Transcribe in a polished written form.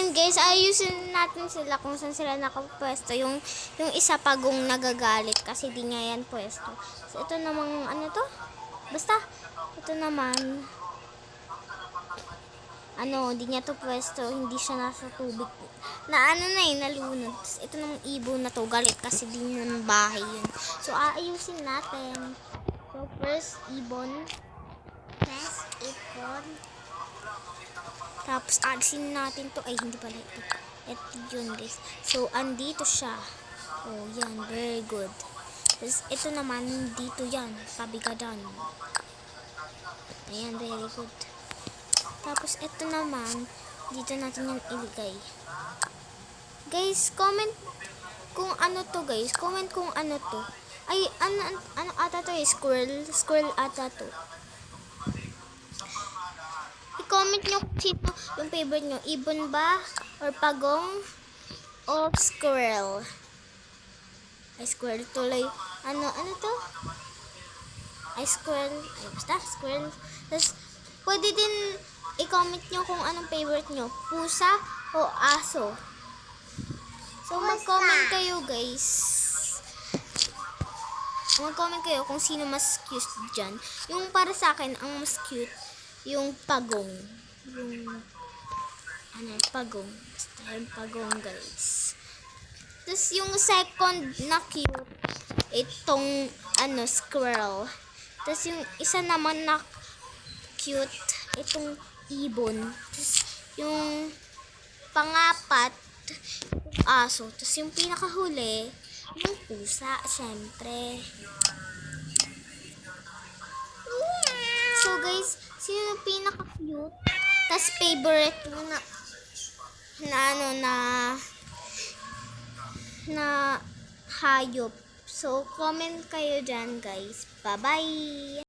Ayun guys, ayusin natin sila kung saan sila nakapwesto. Yung isa pagong nagagalit kasi di niya yan pwesto. So ito namang ano to? Basta, ito naman, di niya to pwesto, hindi siya nasa tubig. Nalunod. Tapos ito namang ibon na to, galit kasi di niya ng bahay yun. So aayusin natin. So first, ibon. Tapos alisin natin to. Ay, hindi pala ito. Ito yun guys. So, andito siya. Oh, yan. Very good. Tapos, ito naman, dito yan. Pabigadan. Ayan, very good. Tapos, ito naman, dito natin yan iligay. Guys, comment kung ano to guys. Comment kung ano to. Ay, ano ata to eh? Squirrel. Squirrel ata to. I-comment nyo sino yung favorite nyo. Ibon ba? Or pagong? O squirrel? Ay, squirrel tuloy. Ano to? Ay, squirrel. Ay, basta, squirrel. Tapos, pwede din i-comment nyo kung anong favorite nyo. Pusa o aso? So, mag-comment kayo, guys. Mag-comment kayo kung sino mas cute dyan. Yung para sa akin, ang mas cute, yung pagong. Pagong. Basta yung pagong, guys. Tapos, yung second na cute, itong, squirrel. Tapos, yung isa naman na cute, itong ibon. Tapos, yung pangapat, yung aso. Tapos, yung pinakahuli, yung pusa, syempre. So, guys, sino yung pinaka-cute? Tapos, favorite mo na hayop. So, comment kayo dyan, guys. Bye-bye!